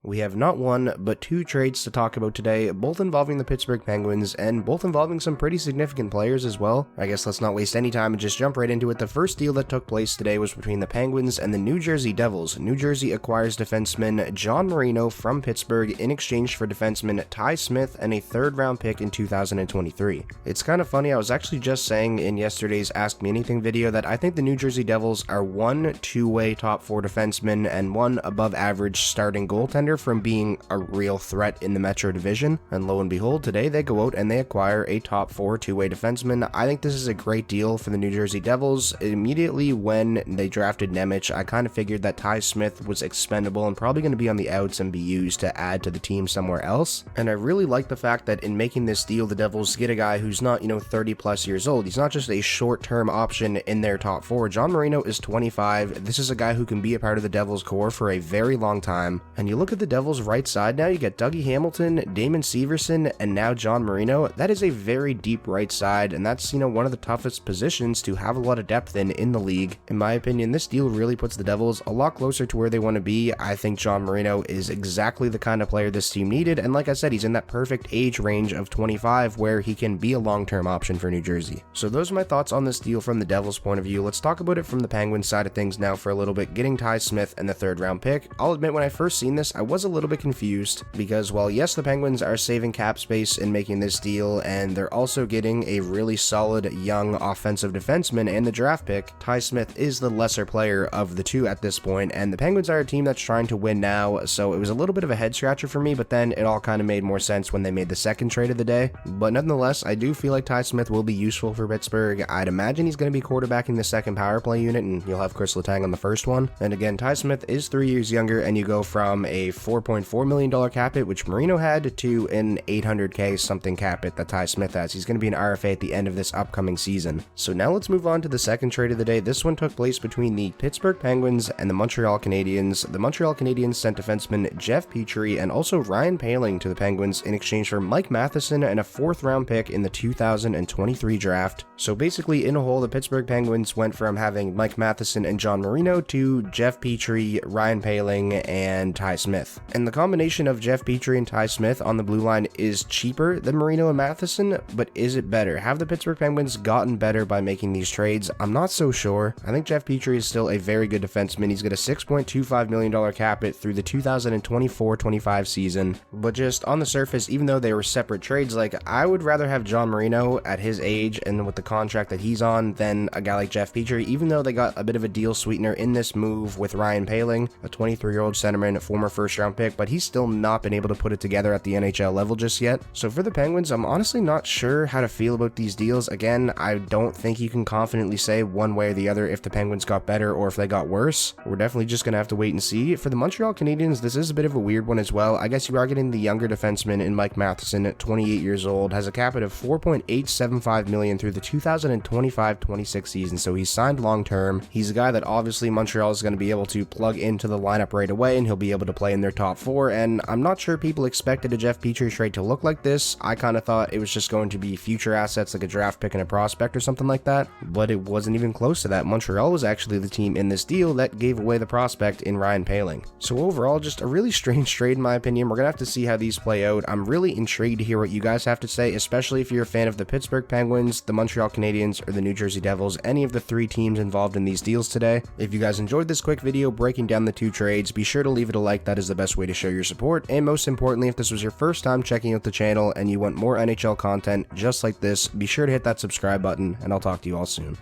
We have not one, but two trades to talk about today, both involving the Pittsburgh Penguins, and both involving some pretty significant players as well. I guess let's not waste any time and just jump right into it. The first deal that took place today was between the Penguins and the New Jersey Devils. New Jersey acquires defenseman John Marino from Pittsburgh in exchange for defenseman Ty Smith and a third-round pick in 2023. It's kind of funny, I was actually just saying in yesterday's Ask Me Anything video that I think the New Jersey Devils are one two-way top four defenseman and one above-average starting goaltender from being a real threat in the Metro Division, and lo and behold, today they go out and they acquire a top four two-way defenseman. I think this is a great deal for the New Jersey Devils. Immediately when they drafted Nemec, I kind of figured that Ty Smith was expendable and probably going to be on the outs and be used to add to the team somewhere else, and I really like the fact that in making this deal, the Devils get a guy who's not, 30 plus years old. He's not just a short-term option in their top four. John Marino is 25. This is a guy who can be a part of the Devils core for a very long time, and you look at the Devils right side now, you get Dougie Hamilton, Damon Severson, and now John Marino. That is a very deep right side, and that's, one of the toughest positions to have a lot of depth in the league. In my opinion, this deal really puts the Devils a lot closer to where they want to be. I think John Marino is exactly the kind of player this team needed, and like I said, he's in that perfect age range of 25 where he can be a long-term option for New Jersey. So those are my thoughts on this deal from the Devils' point of view. Let's talk about it from the Penguins side of things now for a little bit, getting Ty Smith and the third-round pick. I'll admit, when I first seen this, I was a little bit confused because, while yes, the Penguins are saving cap space in making this deal, and they're also getting a really solid young offensive defenseman and the draft pick, Ty Smith is the lesser player of the two at this point, and the Penguins are a team that's trying to win now, so it was a little bit of a head scratcher for me, but then it all kind of made more sense when they made the second trade of the day. But nonetheless, I do feel like Ty Smith will be useful for Pittsburgh. I'd imagine he's going to be quarterbacking the second power play unit, and you'll have Chris Letang on the first one. And again, Ty Smith is 3 years younger, and you go from a $4.4 million cap hit, which Marino had, to an $800K something cap hit that Ty Smith has. He's going to be an RFA at the end of this upcoming season. So now let's move on to the second trade of the day. This one took place between the Pittsburgh Penguins and the Montreal Canadiens. The Montreal Canadiens sent defenseman Jeff Petry and also Ryan Poehling to the Penguins in exchange for Mike Matheson and a fourth-round pick in the 2023 draft. So basically, in a whole, the Pittsburgh Penguins went from having Mike Matheson and John Marino to Jeff Petry, Ryan Poehling, and Ty Smith. And the combination of Jeff Petry and Ty Smith on the blue line is cheaper than Marino and Matheson, but is it better? Have the Pittsburgh Penguins gotten better by making these trades? I'm not so sure. I think Jeff Petry is still a very good defenseman. He's got a $6.25 million cap hit through the 2024-25 season, but just on the surface, even though they were separate trades, I would rather have John Marino at his age and with the contract that he's on than a guy like Jeff Petry, even though they got a bit of a deal sweetener in this move with Ryan Poehling, a 23-year-old centerman, a former first-round pick, but he's still not been able to put it together at the NHL level just yet. So for the Penguins, I'm honestly not sure how to feel about these deals. Again, I don't think you can confidently say one way or the other if the Penguins got better or if they got worse. We're definitely just going to have to wait and see. For the Montreal Canadiens, this is a bit of a weird one as well. I guess you are getting the younger defenseman in Mike Matheson at 28 years old, has a cap hit of $4.875 million through the 2025-26 season, so he's signed long-term. He's a guy that obviously Montreal is going to be able to plug into the lineup right away, and he'll be able to play in their top four, and I'm not sure people expected a Jeff Petry trade to look like this. I kind of thought it was just going to be future assets like a draft pick and a prospect or something like that, but it wasn't even close to that. Montreal was actually the team in this deal that gave away the prospect in Ryan Poehling. So overall, just a really strange trade in my opinion. We're going to have to see how these play out. I'm really intrigued to hear what you guys have to say, especially if you're a fan of the Pittsburgh Penguins, the Montreal Canadiens, or the New Jersey Devils, any of the three teams involved in these deals today. If you guys enjoyed this quick video breaking down the two trades, be sure to leave it a like. That is the best way to show your support. And most importantly, if this was your first time checking out the channel and you want more NHL content just like this, be sure to hit that subscribe button, and I'll talk to you all soon.